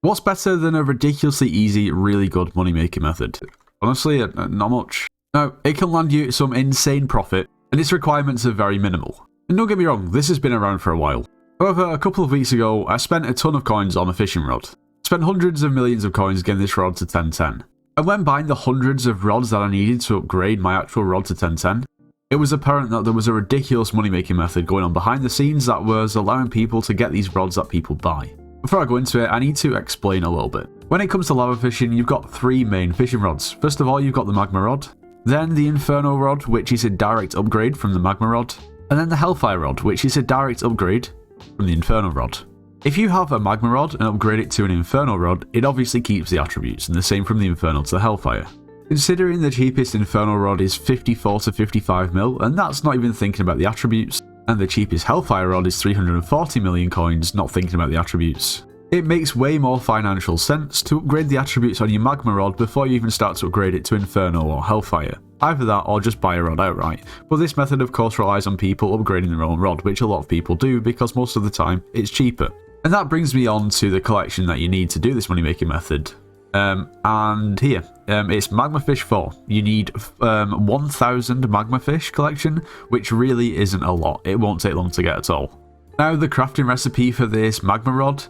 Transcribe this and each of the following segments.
What's better than a ridiculously easy, really good money-making method? Honestly, not much. Now, it can land you some insane profit, and its requirements are very minimal. And don't get me wrong, this has been around for a while. However, a couple of weeks ago, I spent a ton of coins on a fishing rod. Spent hundreds of millions of coins getting this rod to 1010. And when buying the hundreds of rods that I needed to upgrade my actual rod to 1010, it was apparent that there was a ridiculous money-making method going on behind the scenes that was allowing people to get these rods that people buy. Before I go into it, I need to explain a little bit. When it comes to lava fishing, you've got three main fishing rods. First of all, you've got the magma rod, then the inferno rod, which is a direct upgrade from the magma rod, and then the hellfire rod, which is a direct upgrade from the inferno rod. If you have a magma rod and upgrade it to an inferno rod, it obviously keeps the attributes, and the same from the inferno to the hellfire. Considering the cheapest inferno rod is 54 to 55 mil, and that's not even thinking about the attributes, and the cheapest hellfire rod is 340 million coins, not thinking about the attributes. It makes way more financial sense to upgrade the attributes on your magma rod before you even start to upgrade it to inferno or hellfire. Either that or just buy a rod outright. But this method of course relies on people upgrading their own rod, which a lot of people do because most of the time it's cheaper. And that brings me on to the collection that you need to do this money making method. And here, it's Magma Fish 4. You need 1000 Magma Fish collection, which really isn't a lot. It won't take long to get at all. Now, the crafting recipe for this Magma Rod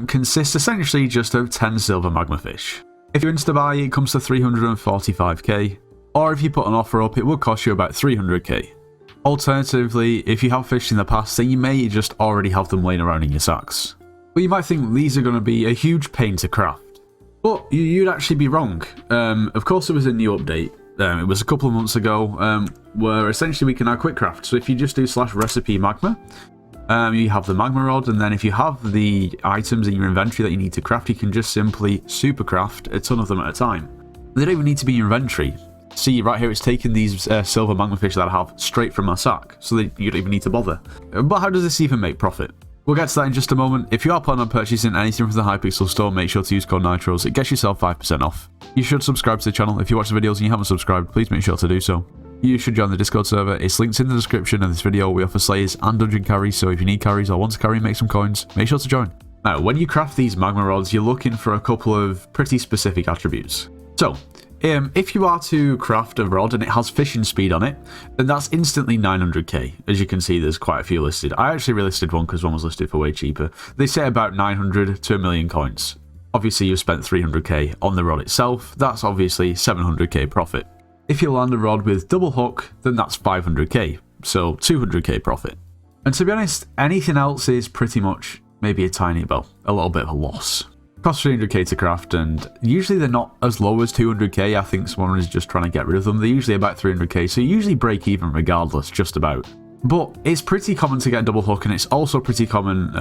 consists essentially just of 10 silver Magma Fish. If you insta-buy, it comes to 345k, or if you put an offer up, it will cost you about 300k. Alternatively, if you have fished in the past, then you may just already have them laying around in your sacks. But you might think these are going to be a huge pain to craft. But you'd actually be wrong. Of course, there was a new update. It was a couple of months ago, where essentially we can now quick craft. So if you just do /recipe magma, you have the magma rod, and then if you have the items in your inventory that you need to craft, you can just simply super craft a ton of them at a time. They don't even need to be in your inventory. See, right here, it's taking these silver magma fish that I have straight from my sack, so that you don't even need to bother. But how does this even make profit? We'll get to that in just a moment. If you are planning on purchasing anything from the Hypixel store, make sure to use code NITROS. It gets yourself 5% off. You should subscribe to the channel. If you watch the videos and you haven't subscribed, please make sure to do so. You should join the Discord server. It's linked in the description of this video. We offer slayers and dungeon carries, so if you need carries or want to carry and make some coins, make sure to join. Now, when you craft these magma rods, you're looking for a couple of pretty specific attributes. So, if you are to craft a rod and it has fishing speed on it, then that's instantly 900k. As you can see, there's quite a few listed. I actually relisted one because one was listed for way cheaper. They say about 900 to a million coins. Obviously, you've spent 300k on the rod itself. That's obviously 700k profit. If you land a rod with double hook, then that's 500k, so 200k profit. And to be honest, anything else is pretty much maybe a little bit of a loss. Cost 300k to craft, and usually they're not as low as 200k. I think someone is just trying to get rid of them. They're usually about 300k, so you usually break even regardless, just about. But it's pretty common to get a double hook, and it's also pretty common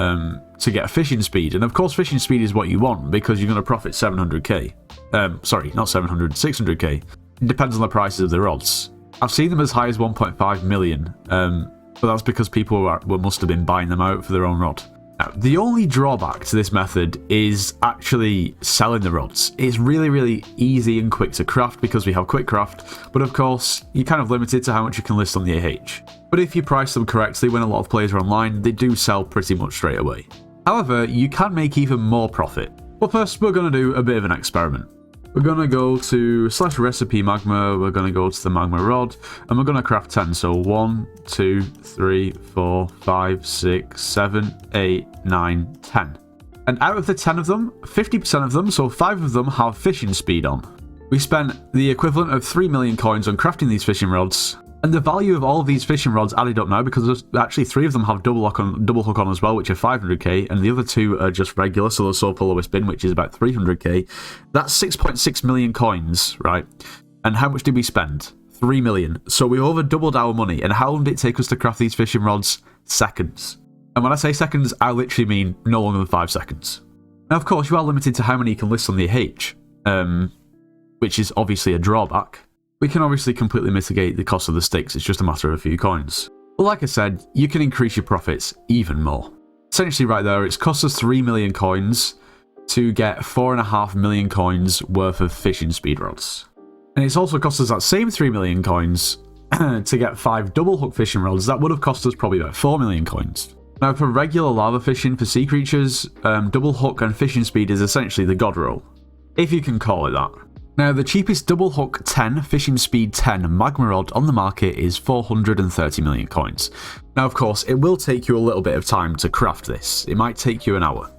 to get a fishing speed. And of course, fishing speed is what you want because you're going to profit 700k. Sorry, not 700, 600k. It depends on the prices of the rods. I've seen them as high as 1.5 million, but that's because people must have been buying them out for their own rod. Now, the only drawback to this method is actually selling the rods. It's really, really easy and quick to craft because we have quick craft, but of course, you're kind of limited to how much you can list on the AH. But if you price them correctly when a lot of players are online, they do sell pretty much straight away. However, you can make even more profit. But first, we're going to do a bit of an experiment. We're going to go to /recipe magma, we're going to go to the magma rod, and we're going to craft 10. So 1, 2, 3, 4, 5, 6, 7, 8, 9, 10. And out of the 10 of them, 50% of them, so 5 of them have fishing speed on. We spent the equivalent of 3 million coins on crafting these fishing rods, and the value of all of these fishing rods added up now, because there's actually 3 of them have double hook on as well, which are 500k, and the other 2 are just regular, so the soap lowest bin, which is about 300k. That's 6.6 million coins, right? And how much did we spend? 3 million. So we over doubled our money. And how long did it take us to craft these fishing rods? Seconds. And when I say seconds, I literally mean no longer than 5 seconds. Now, of course, you are limited to how many you can list on the AH, which is obviously a drawback. We can obviously completely mitigate the cost of the sticks, it's just a matter of a few coins. But like I said, you can increase your profits even more. Essentially right there, it's cost us 3 million coins to get 4.5 million coins worth of fishing speed rods. And it's also cost us that same 3 million coins to get 5 double hook fishing rods. That would have cost us probably about 4 million coins. Now for regular lava fishing for sea creatures, double hook and fishing speed is essentially the god roll, if you can call it that. Now the cheapest double hook 10, fishing speed 10 magma rod on the market is 430 million coins. Now of course it will take you a little bit of time to craft this. It might take you an hour.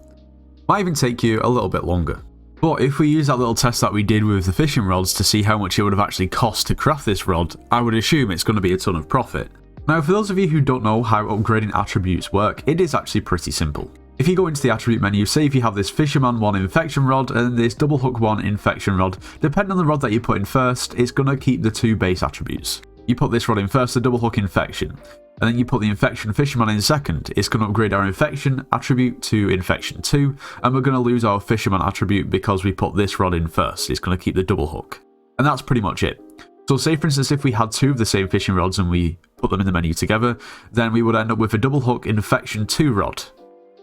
Might even take you a little bit longer. But if we use that little test that we did with the fishing rods to see how much it would have actually cost to craft this rod, I would assume it's going to be a ton of profit. Now for those of you who don't know how upgrading attributes work, it is actually pretty simple. If you go into the attribute menu, say if you have this Fisherman 1 Infection Rod and this Double Hook 1 Infection Rod, depending on the rod that you put in first, it's going to keep the two base attributes. You put this rod in first, the Double Hook Infection, and then you put the Infection Fisherman in second. It's going to upgrade our Infection attribute to Infection 2, and we're going to lose our Fisherman attribute because we put this rod in first. It's going to keep the Double Hook. And that's pretty much it. So say for instance if we had two of the same fishing rods and we put them in the menu together, then we would end up with a Double Hook Infection 2 rod,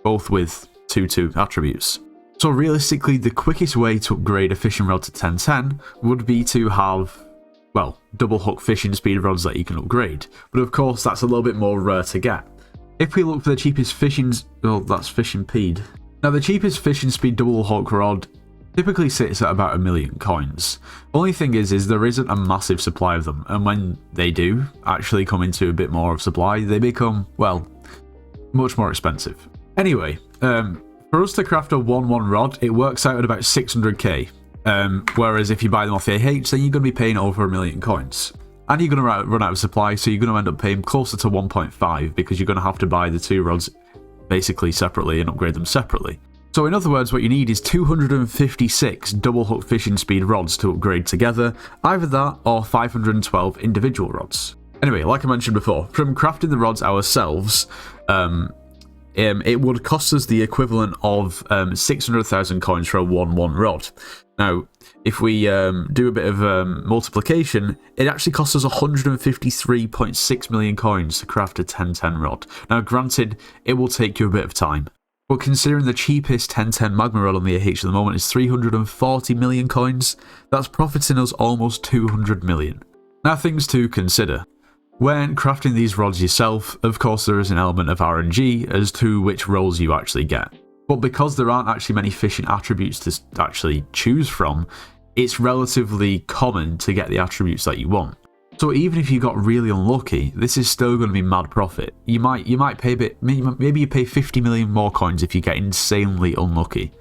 both with 2 attributes. So realistically the quickest way to upgrade a fishing rod to 1010 would be to have, well, double hook fishing speed rods that you can upgrade, but of course that's a little bit more rare to get. If we look for the cheapest fishing, well that's fishing speed. Now the cheapest fishing speed double hook rod typically sits at about 1 million coins. Only thing is there isn't a massive supply of them, and when they do actually come into a bit more of supply, they become, well, much more expensive. Anyway, for us to craft a 1-1 rod, it works out at about 600k. Whereas if you buy them off AH, then you're going to be paying over 1 million coins. And you're going to run out of supply, so you're going to end up paying closer to 1.5 because you're going to have to buy the two rods basically separately and upgrade them separately. So in other words, what you need is 256 double hook fishing speed rods to upgrade together, either that or 512 individual rods. Anyway, like I mentioned before, from crafting the rods ourselves, it would cost us the equivalent of 600,000 coins for a 1-1 rod. Now, if we do a bit of multiplication, it actually costs us 153.6 million coins to craft a 1010 rod. Now, granted, it will take you a bit of time, but considering the cheapest 1010 magma rod on the AH at the moment is 340 million coins, that's profiting us almost 200 million. Now, things to consider. When crafting these rods yourself, of course there is an element of RNG as to which rolls you actually get. But because there aren't actually many fishing attributes to actually choose from, it's relatively common to get the attributes that you want. So even if you got really unlucky, this is still going to be mad profit. You might pay a bit, maybe you pay 50 million more coins if you get insanely unlucky.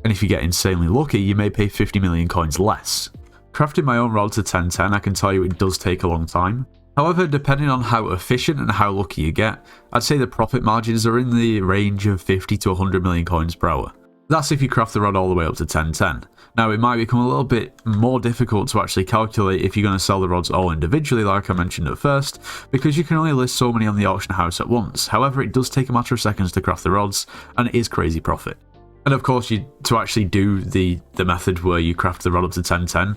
And if you get insanely lucky, you may pay 50 million coins less. Crafting my own rod to 1010, I can tell you it does take a long time. However, depending on how efficient and how lucky you get, I'd say the profit margins are in the range of 50 to 100 million coins per hour. That's if you craft the rod all the way up to 1010. Now, it might become a little bit more difficult to actually calculate if you're going to sell the rods all individually, like I mentioned at first, because you can only list so many on the auction house at once. However, it does take a matter of seconds to craft the rods, and it is crazy profit. And of course, to actually do the method where you craft the rod up to 1010,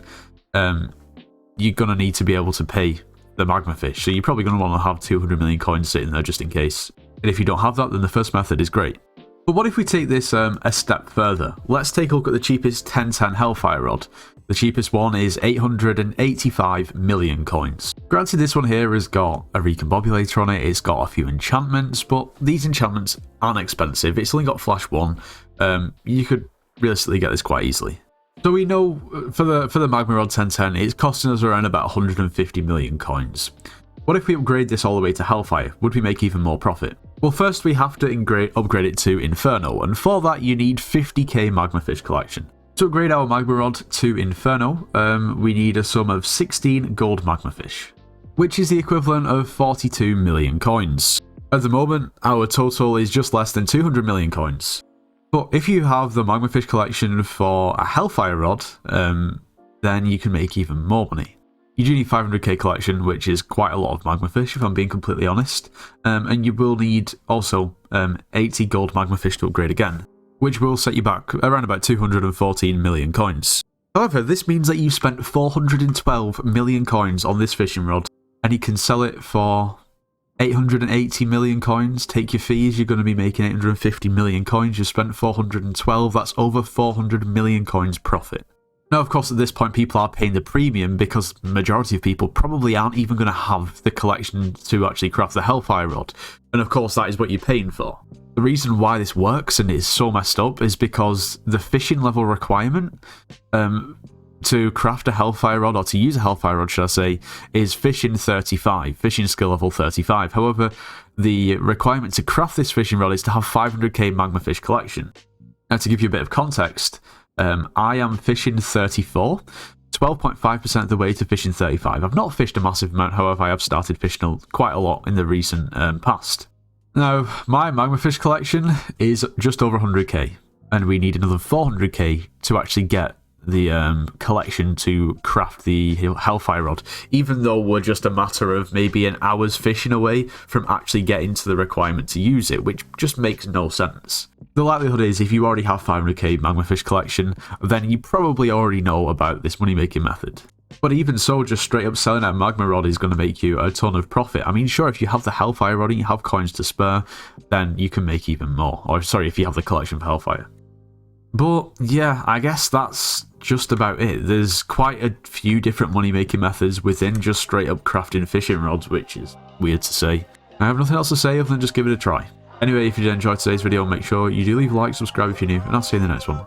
you're going to need to be able to pay the magma fish, so you're probably going to want to have 200 million coins sitting there just in case. And if you don't have that, then the first method is great. But what if we take this a step further? Let's take a look at the cheapest 1010 Hellfire rod. The cheapest one is 885 million coins. Granted, this one here has got a recombobulator on it, it's got a few enchantments, but these enchantments aren't expensive. It's only got flash 1. You could realistically get this quite easily. So we know for the Magma Rod 1010, it's costing us around about 150 million coins. What if we upgrade this all the way to Hellfire? Would we make even more profit? Well, first we have to upgrade it to Inferno, and for that you need 50k Magma Fish collection. To upgrade our Magma Rod to Inferno, we need a sum of 16 gold Magma Fish, which is the equivalent of 42 million coins. At the moment, our total is just less than 200 million coins. But if you have the Magma Fish collection for a Hellfire rod, then you can make even more money. You do need 500k collection, which is quite a lot of Magma Fish, if I'm being completely honest. And you will need also 80 gold Magma Fish to upgrade again, which will set you back around about 214 million coins. However, this means that you spent 412 million coins on this fishing rod, and you can sell it for 880 million coins. Take your fees, you're going to be making 850 million coins. You spent 412, that's over 400 million coins profit. Now, of course, at this point, people are paying the premium because the majority of people probably aren't even going to have the collection to actually craft the Hellfire rod. And of course, that is what you're paying for. The reason why this works and is so messed up is because the fishing level requirement to craft a Hellfire rod, or to use a Hellfire rod, should I say, is fishing 35, fishing skill level 35. However, the requirement to craft this fishing rod is to have 500k magma fish collection. Now, to give you a bit of context, I am fishing 34, 12.5% of the way to fishing 35. I've not fished a massive amount, however, I have started fishing quite a lot in the recent past. Now, my magma fish collection is just over 100k, and we need another 400k to actually get the collection to craft the Hellfire rod, even though we're just a matter of maybe an hour's fishing away from actually getting to the requirement to use it, which just makes no sense. The likelihood is, if you already have 500k magma fish collection, then you probably already know about this money making method. But even so, just straight up selling a magma rod is going to make you a ton of profit. I mean, sure, if you have the Hellfire rod and you have coins to spare, then you can make even more. Or sorry, if you have the collection for Hellfire. But yeah, I guess that's just about it. There's quite a few different money-making methods within just straight-up crafting fishing rods, which is weird to say. I have nothing else to say other than just give it a try. Anyway, if you did enjoy today's video, make sure you do leave a like, subscribe if you're new, and I'll see you in the next one.